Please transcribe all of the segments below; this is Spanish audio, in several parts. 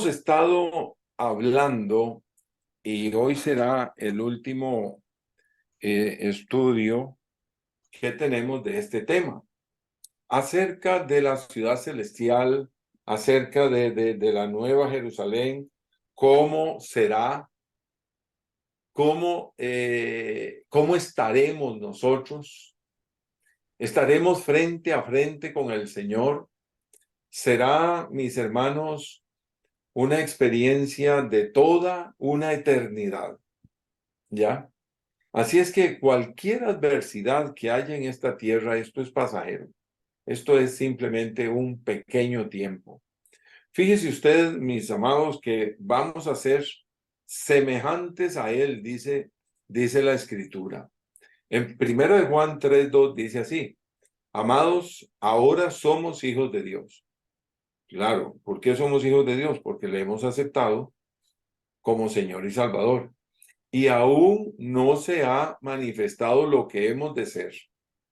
Hemos estado hablando y hoy será el último estudio que tenemos de este tema, acerca de la ciudad celestial, acerca de la nueva Jerusalén, cómo será, cómo estaremos nosotros, estaremos frente a frente con el Señor. Será, mis hermanos, una experiencia de toda una eternidad, ¿ya? Así es que cualquier adversidad que haya en esta tierra, esto es pasajero. Esto es simplemente un pequeño tiempo. Fíjese usted, mis amados, que vamos a ser semejantes a Él, dice la Escritura. En 1 Juan 3:2 dice así: amados, ahora somos hijos de Dios. Claro, ¿por qué somos hijos de Dios? Porque le hemos aceptado como Señor y Salvador. Y aún no se ha manifestado lo que hemos de ser.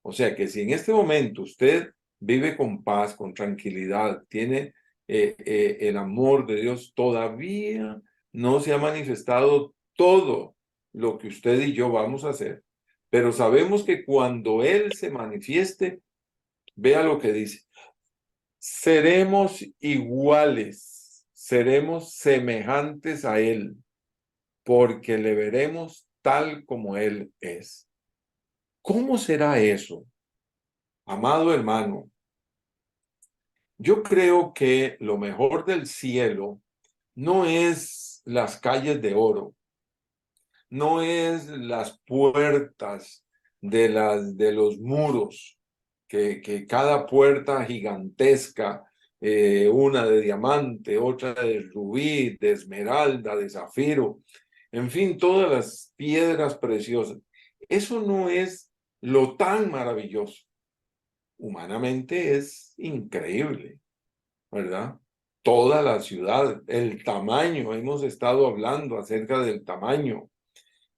O sea que si en este momento usted vive con paz, con tranquilidad, tiene el amor de Dios, todavía no se ha manifestado todo lo que usted y yo vamos a hacer. Pero sabemos que cuando Él se manifieste, vea lo que dice: seremos iguales, seremos semejantes a Él, porque le veremos tal como Él es. ¿Cómo será eso, amado hermano? Yo creo que lo mejor del cielo no es las calles de oro, no es las puertas de los muros, que cada puerta gigantesca, una de diamante, otra de rubí, de esmeralda, de zafiro, en fin, todas las piedras preciosas. Eso no es lo tan maravilloso. Humanamente es increíble, ¿verdad? Toda la ciudad, el tamaño, hemos estado hablando acerca del tamaño.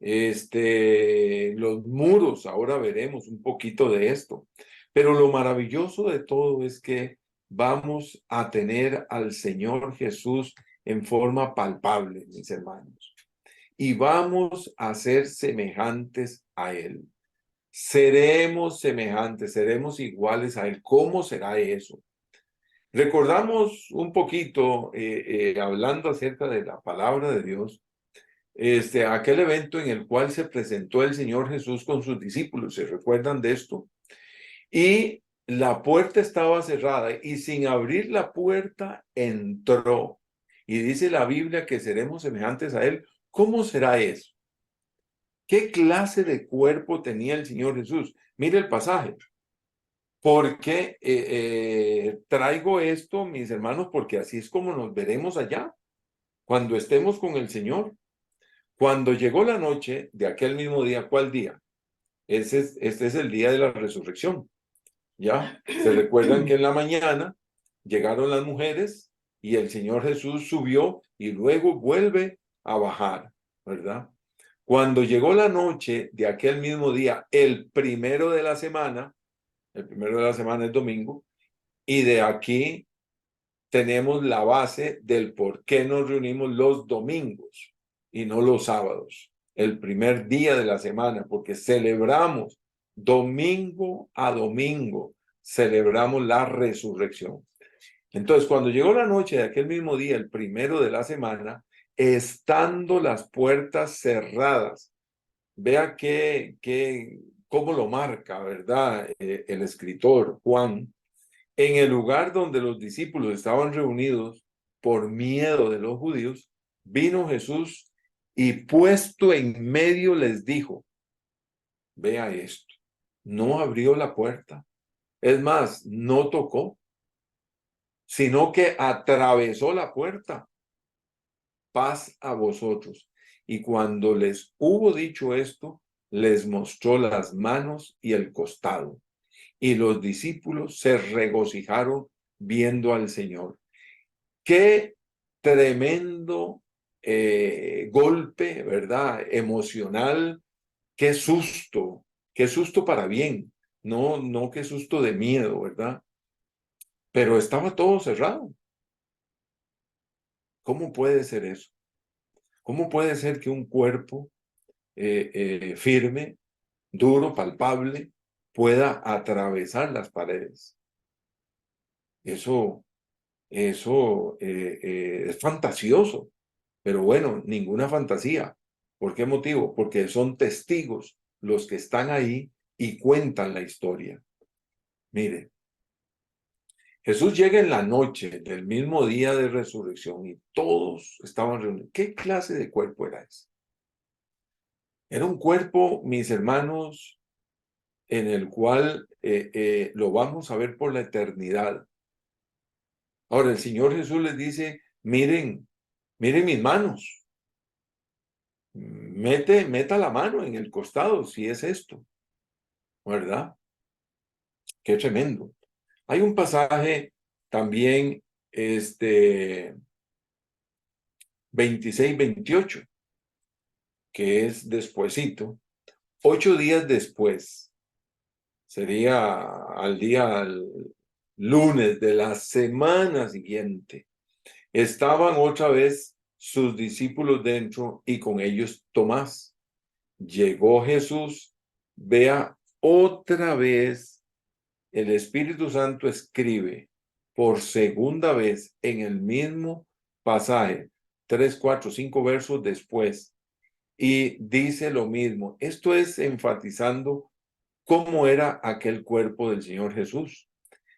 Los muros, ahora veremos un poquito de esto. Pero lo maravilloso de todo es que vamos a tener al Señor Jesús en forma palpable, mis hermanos. Y vamos a ser semejantes a Él. Seremos semejantes, seremos iguales a Él. ¿Cómo será eso? Recordamos un poquito, hablando acerca de la palabra de Dios, aquel evento en el cual se presentó el Señor Jesús con sus discípulos. ¿Se recuerdan de esto? Y la puerta estaba cerrada y sin abrir la puerta entró. Y dice la Biblia que seremos semejantes a Él. ¿Cómo será eso? ¿Qué clase de cuerpo tenía el Señor Jesús? Mire el pasaje. Porque traigo esto, mis hermanos, porque así es como nos veremos allá, cuando estemos con el Señor. Cuando llegó la noche de aquel mismo día, ¿cuál día? Este es el día de la resurrección. ¿Ya? Se recuerdan que en la mañana llegaron las mujeres y el Señor Jesús subió y luego vuelve a bajar, ¿verdad? Cuando llegó la noche de aquel mismo día, el primero de la semana es domingo, y de aquí tenemos la base del por qué nos reunimos los domingos y no los sábados, el primer día de la semana, porque celebramos domingo a domingo, celebramos la resurrección. Entonces, cuando llegó la noche de aquel mismo día, el primero de la semana, estando las puertas cerradas, vea cómo lo marca, ¿verdad? El escritor Juan, en el lugar donde los discípulos estaban reunidos por miedo de los judíos, vino Jesús y puesto en medio les dijo: vea esto, no abrió la puerta, es más, no tocó, sino que atravesó la puerta. Paz a vosotros. Y cuando les hubo dicho esto, les mostró las manos y el costado. Y los discípulos se regocijaron viendo al Señor. Qué tremendo golpe, ¿verdad? Emocional, qué susto para bien, no qué susto de miedo, ¿verdad? Pero estaba todo cerrado. ¿Cómo puede ser eso? ¿Cómo puede ser que un cuerpo firme, duro, palpable, pueda atravesar las paredes? Eso es fantasioso, pero bueno, ninguna fantasía. ¿Por qué motivo? Porque son testigos los que están ahí y cuentan la historia. Mire, Jesús llega en la noche del mismo día de resurrección y todos estaban reunidos. ¿Qué clase de cuerpo era ese? Era un cuerpo, mis hermanos, en el cual lo vamos a ver por la eternidad. Ahora, el Señor Jesús les dice, miren mis manos, meta la mano en el costado si es esto, ¿verdad? Qué tremendo. Hay un pasaje también, 26-28, que es despuesito, 8 días después, sería al lunes de la semana siguiente, estaban otra vez sus discípulos dentro y con ellos Tomás. Llegó Jesús, vea otra vez, el Espíritu Santo escribe por segunda vez en el mismo pasaje, 3, 4, 5 versos después, y dice lo mismo. Esto es enfatizando cómo era aquel cuerpo del Señor Jesús.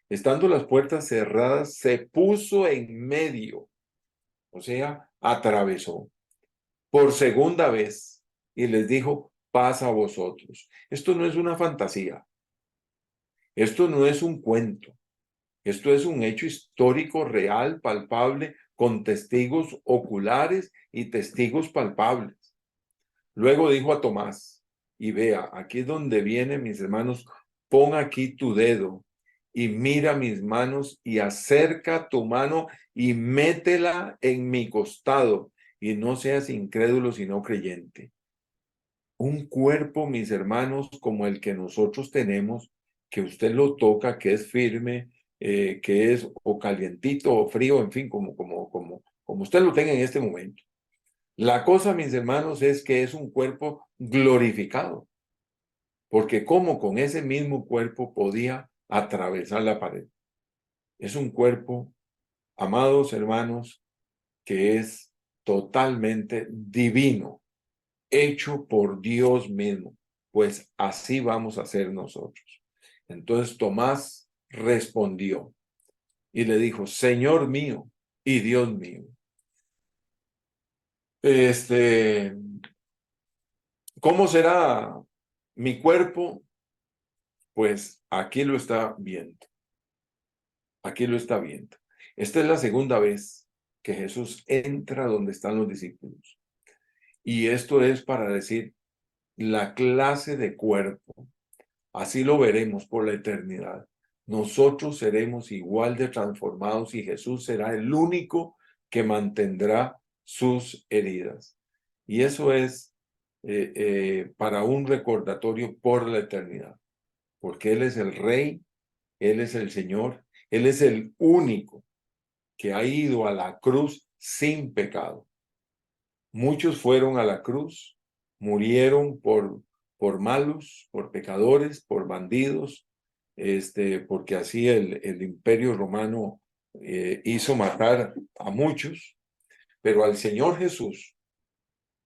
Estando las puertas cerradas, se puso en medio, o sea, atravesó por segunda vez y les dijo, paz a vosotros. Esto no es una fantasía, esto no es un cuento, esto es un hecho histórico, real, palpable, con testigos oculares y testigos palpables. Luego dijo a Tomás, y vea, aquí es donde viene, mis hermanos, pon aquí tu dedo y mira mis manos y acerca tu mano y métela en mi costado y no seas incrédulo sino creyente. Un cuerpo, mis hermanos, como el que nosotros tenemos, que usted lo toca, que es firme, que es o calientito o frío, en fin, como usted lo tenga en este momento. La cosa, mis hermanos, es que es un cuerpo glorificado, porque como con ese mismo cuerpo podía atravesar la pared. Es un cuerpo, amados hermanos, que es totalmente divino, hecho por Dios mismo, pues así vamos a ser nosotros. Entonces Tomás respondió y le dijo, Señor mío y Dios mío. ¿Cómo será mi cuerpo? Pues aquí lo está viendo. Aquí lo está viendo. Esta es la segunda vez que Jesús entra donde están los discípulos. Y esto es para decir la clase de cuerpo. Así lo veremos por la eternidad. Nosotros seremos igual de transformados y Jesús será el único que mantendrá sus heridas. Y eso es para un recordatorio por la eternidad. Porque Él es el Rey, Él es el Señor, Él es el único que ha ido a la cruz sin pecado. Muchos fueron a la cruz, murieron por malos, por pecadores, por bandidos, porque así el Imperio Romano hizo matar a muchos, pero al Señor Jesús,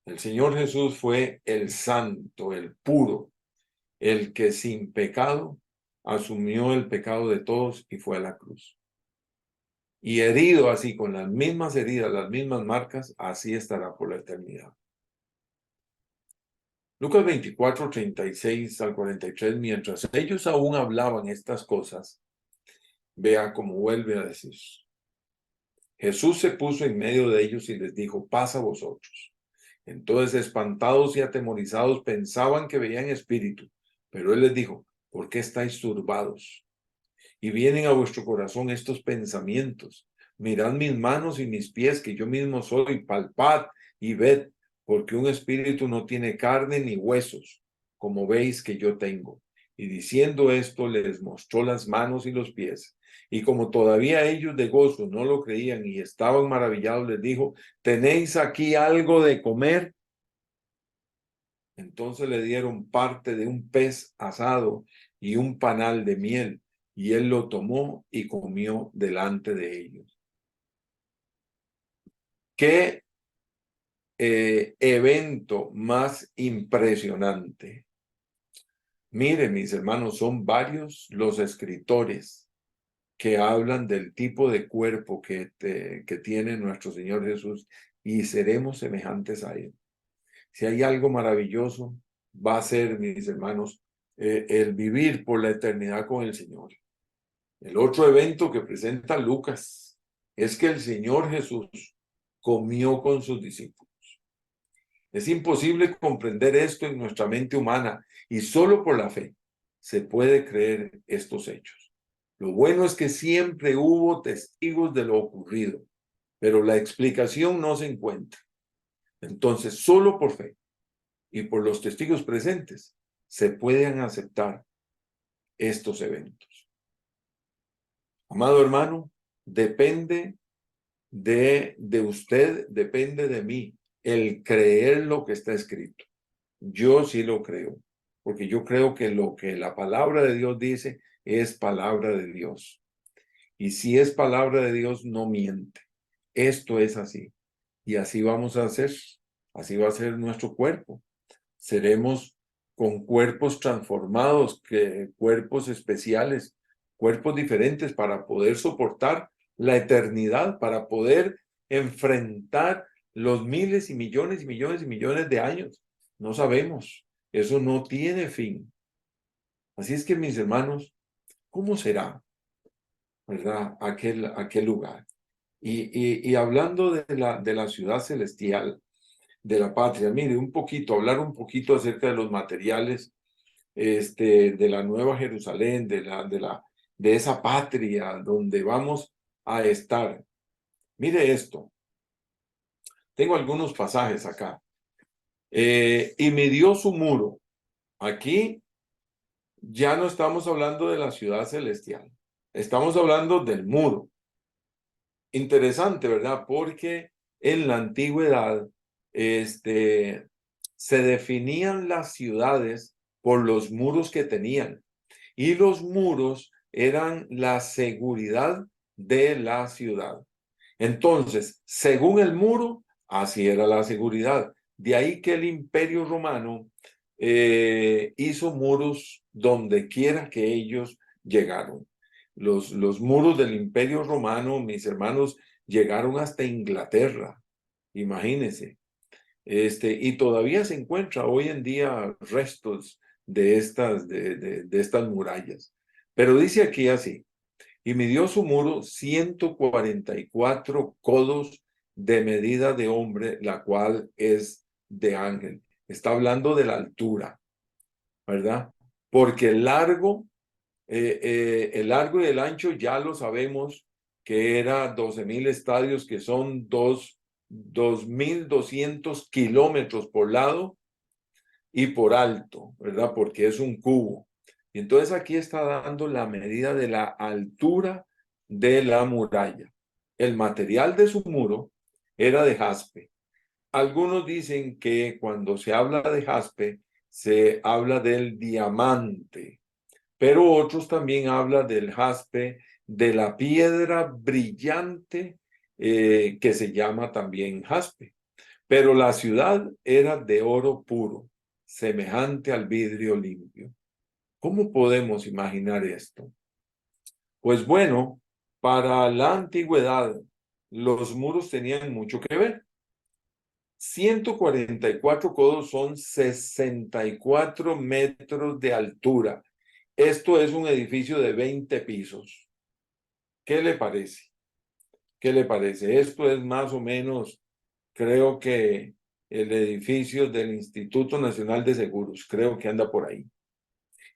el Señor Jesús fue el santo, el puro, el que sin pecado asumió el pecado de todos y fue a la cruz. Y herido así, con las mismas heridas, las mismas marcas, así estará por la eternidad. Lucas 24, 36 al 43, mientras ellos aún hablaban estas cosas, vea cómo vuelve a decir. Jesús se puso en medio de ellos y les dijo, paz a vosotros. Entonces, espantados y atemorizados, pensaban que veían espíritu, pero él les dijo, ¿por qué estáis turbados? Y vienen a vuestro corazón estos pensamientos. Mirad mis manos y mis pies, que yo mismo soy, palpad y ved, porque un espíritu no tiene carne ni huesos, como veis que yo tengo. Y diciendo esto, les mostró las manos y los pies. Y como todavía ellos de gozo no lo creían y estaban maravillados, les dijo, ¿tenéis aquí algo de comer? Entonces le dieron parte de un pez asado y un panal de miel, y él lo tomó y comió delante de ellos. ¿Qué evento más impresionante? Miren, mis hermanos, son varios los escritores que hablan del tipo de cuerpo que tiene nuestro Señor Jesús y seremos semejantes a Él. Si hay algo maravilloso, va a ser, mis hermanos, el vivir por la eternidad con el Señor. El otro evento que presenta Lucas es que el Señor Jesús comió con sus discípulos. Es imposible comprender esto en nuestra mente humana y solo por la fe se puede creer estos hechos. Lo bueno es que siempre hubo testigos de lo ocurrido, pero la explicación no se encuentra. Entonces, solo por fe y por los testigos presentes se pueden aceptar estos eventos. Amado hermano, depende de usted, depende de mí, el creer lo que está escrito. Yo sí lo creo, porque yo creo que lo que la palabra de Dios dice es palabra de Dios. Y si es palabra de Dios, no miente. Esto es así. Y así vamos a hacer. Así va a ser nuestro cuerpo. Seremos con cuerpos transformados, cuerpos especiales, cuerpos diferentes para poder soportar la eternidad, para poder enfrentar los miles y millones y millones y millones de años. No sabemos. Eso no tiene fin. Así es que, mis hermanos, ¿cómo será, verdad, aquel lugar? Y hablando de la ciudad celestial, de la patria, mire, hablar un poquito acerca de los materiales, de la Nueva Jerusalén, de esa patria donde vamos a estar. Mire esto, tengo algunos pasajes acá. Y midió su muro. Aquí ya no estamos hablando de la ciudad celestial, estamos hablando del muro. Interesante, ¿verdad? Porque en la antigüedad, se definían las ciudades por los muros que tenían. Y los muros eran la seguridad de la ciudad. Entonces, según el muro, así era la seguridad. De ahí que el Imperio Romano hizo muros donde quiera que ellos llegaron. Los muros del Imperio Romano, mis hermanos, llegaron hasta Inglaterra. Imagínense. Y todavía se encuentra hoy en día restos de estas murallas. Pero dice aquí así, y midió su muro 144 codos de medida de hombre, la cual es de ángel. Está hablando de la altura, ¿verdad? Porque el largo y el ancho ya lo sabemos que era 12,000 estadios, que son 2,200 kilómetros por lado y por alto, ¿verdad? Porque es un cubo. Y entonces aquí está dando la medida de la altura de la muralla. El material de su muro era de jaspe. Algunos dicen que cuando se habla de jaspe, se habla del diamante, pero otros también hablan del jaspe, de la piedra brillante que se llama también jaspe. Pero la ciudad era de oro puro, semejante al vidrio limpio. ¿Cómo podemos imaginar esto? Pues bueno, para la antigüedad, los muros tenían mucho que ver. 144 codos son 64 metros de altura. Esto es un edificio de 20 pisos. ¿Qué le parece? ¿Qué le parece? Esto es más o menos, creo que el edificio del Instituto Nacional de Seguros, creo que anda por ahí.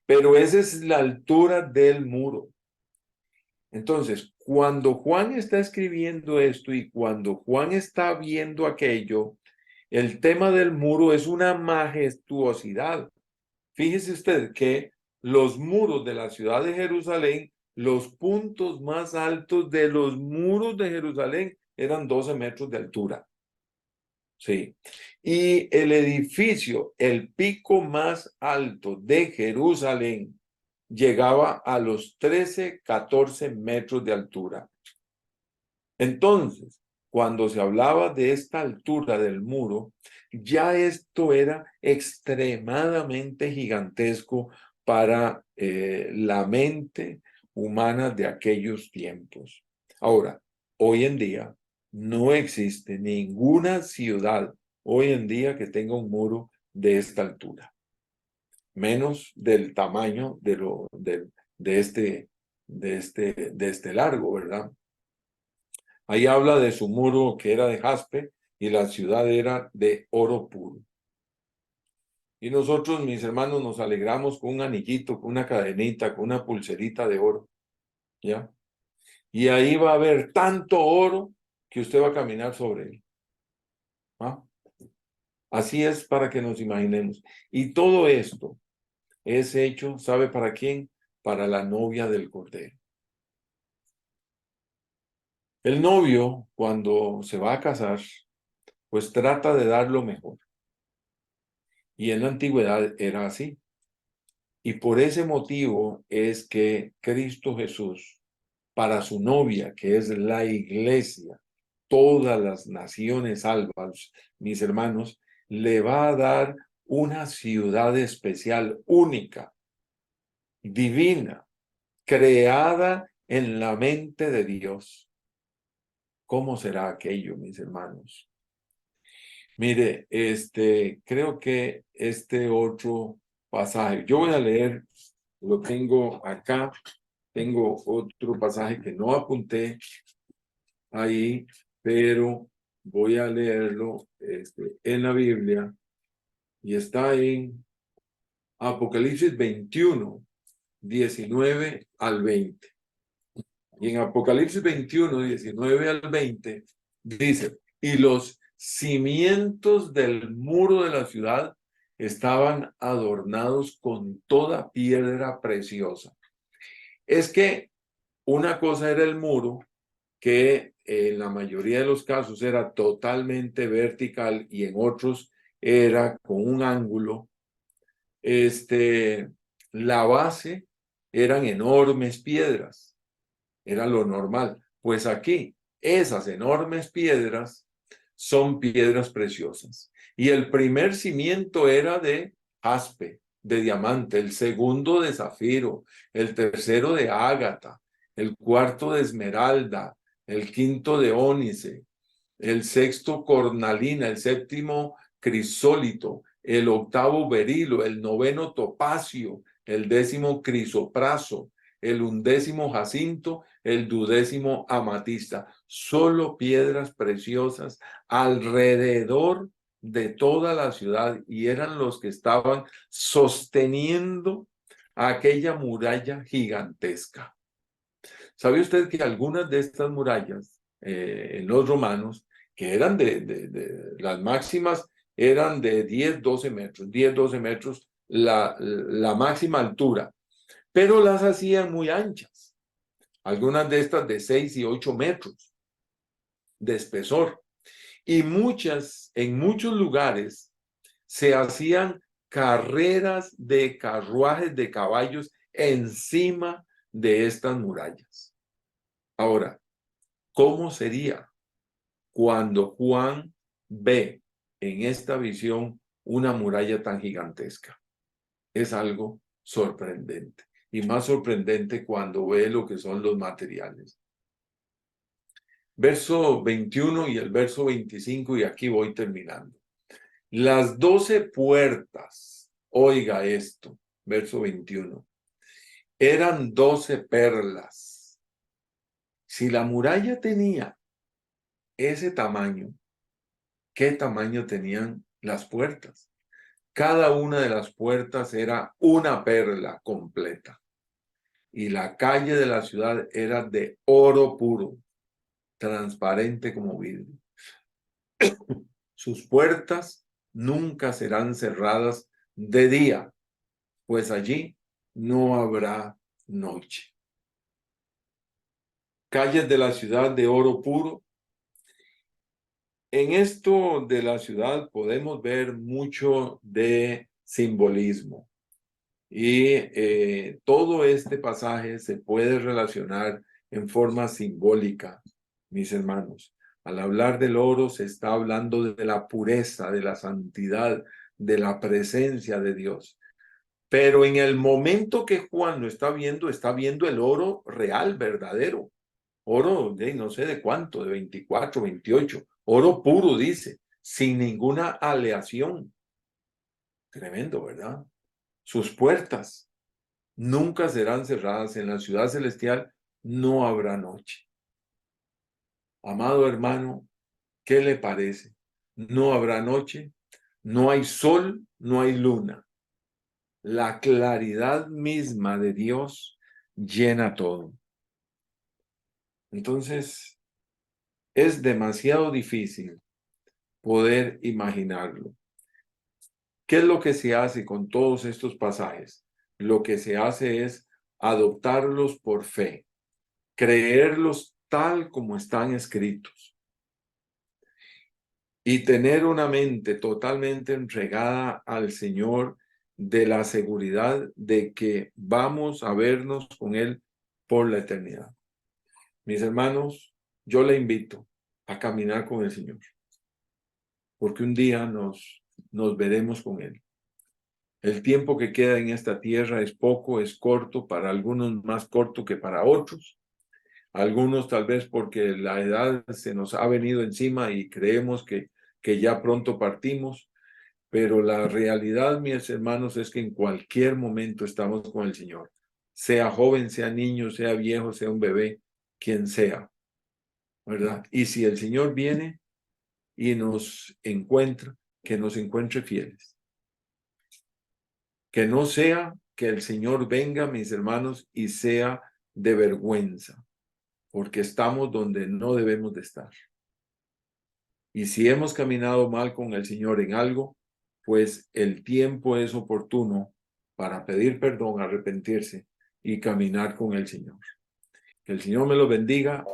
Pero esa es la altura del muro. Entonces, cuando Juan está escribiendo esto y cuando Juan está viendo aquello, el tema del muro es una majestuosidad. Fíjese usted que los muros de la ciudad de Jerusalén, los puntos más altos de los muros de Jerusalén eran 12 metros de altura. Sí. Y el edificio, el pico más alto de Jerusalén, llegaba a los 13, 14 metros de altura. Entonces, cuando se hablaba de esta altura del muro, ya esto era extremadamente gigantesco para la mente humana de aquellos tiempos. Ahora, hoy en día no existe ninguna ciudad hoy en día que tenga un muro de esta altura, menos del tamaño de este largo, ¿verdad? Ahí habla de su muro que era de jaspe y la ciudad era de oro puro. Y nosotros, mis hermanos, nos alegramos con un anillito, con una cadenita, con una pulserita de oro, ¿ya? Y ahí va a haber tanto oro que usted va a caminar sobre él. ¿Ah? Así es para que nos imaginemos. Y todo esto es hecho, ¿sabe para quién? Para la novia del Cordero. El novio, cuando se va a casar, pues trata de dar lo mejor. Y en la antigüedad era así. Y por ese motivo es que Cristo Jesús, para su novia, que es la iglesia, todas las naciones salvas, mis hermanos, le va a dar una ciudad especial, única, divina, creada en la mente de Dios. ¿Cómo será aquello, mis hermanos? Mire, creo que este otro pasaje, yo voy a leer, lo tengo acá, tengo otro pasaje que no apunté ahí, pero voy a leerlo en la Biblia y está en Apocalipsis 21, 19 al 20. Y en Apocalipsis 21, 19 al 20, dice, y los cimientos del muro de la ciudad estaban adornados con toda piedra preciosa. Es que una cosa era el muro, que en la mayoría de los casos era totalmente vertical y en otros era con un ángulo. La base eran enormes piedras, era lo normal. Pues aquí, esas enormes piedras son piedras preciosas. Y el primer cimiento era de jaspe, de diamante, el segundo de zafiro, el tercero de ágata, el cuarto de esmeralda, el quinto de ónice, el sexto cornalina, el séptimo crisólito, el octavo berilo, el noveno topacio, el décimo crisopraso, el undécimo jacinto, el duodécimo amatista. Solo piedras preciosas alrededor de toda la ciudad y eran los que estaban sosteniendo aquella muralla gigantesca. ¿Sabe usted que algunas de estas murallas en los romanos, que eran las máximas, eran de 10, 12 metros, 10, 12 metros la máxima altura, pero las hacían muy anchas, algunas de estas de 6 y 8 metros de espesor, y en muchos lugares se hacían carreras de carruajes de caballos encima de estas murallas. Ahora, ¿cómo sería cuando Juan ve en esta visión una muralla tan gigantesca? Es algo sorprendente. Y más sorprendente cuando ve lo que son los materiales. Verso 21 y el verso 25, y aquí voy terminando. Las 12 puertas, oiga esto, verso 21, eran 12 perlas. Si la muralla tenía ese tamaño, ¿qué tamaño tenían las puertas? Cada una de las puertas era una perla completa. Y la calle de la ciudad era de oro puro, transparente como vidrio. Sus puertas nunca serán cerradas de día, pues allí no habrá noche. Calles de la ciudad de oro puro. En esto de la ciudad podemos ver mucho de simbolismo y todo este pasaje se puede relacionar en forma simbólica, mis hermanos. Al hablar del oro se está hablando de la pureza, de la santidad, de la presencia de Dios. Pero en el momento que Juan lo está viendo el oro real, verdadero. Oro de no sé de cuánto, de 24, 28. Oro puro, dice, sin ninguna aleación. Tremendo, ¿verdad? Sus puertas nunca serán cerradas. En la ciudad celestial no habrá noche. Amado hermano, ¿qué le parece? No habrá noche, no hay sol, no hay luna. La claridad misma de Dios llena todo. Entonces, es demasiado difícil poder imaginarlo. ¿Qué es lo que se hace con todos estos pasajes? Lo que se hace es adoptarlos por fe, creerlos tal como están escritos y tener una mente totalmente entregada al Señor, de la seguridad de que vamos a vernos con Él por la eternidad. Mis hermanos, yo le invito a caminar con el Señor, porque un día nos veremos con Él. El tiempo que queda en esta tierra es poco, es corto, para algunos más corto que para otros. Algunos tal vez porque la edad se nos ha venido encima y creemos que ya pronto partimos, pero la realidad, mis hermanos, es que en cualquier momento estamos con el Señor. Sea joven, sea niño, sea viejo, sea un bebé, quien sea, ¿verdad? Y si el Señor viene y nos encuentra, que nos encuentre fieles. Que no sea que el Señor venga, mis hermanos, y sea de vergüenza, porque estamos donde no debemos de estar. Y si hemos caminado mal con el Señor en algo, pues el tiempo es oportuno para pedir perdón, arrepentirse y caminar con el Señor. Que el Señor me lo bendiga.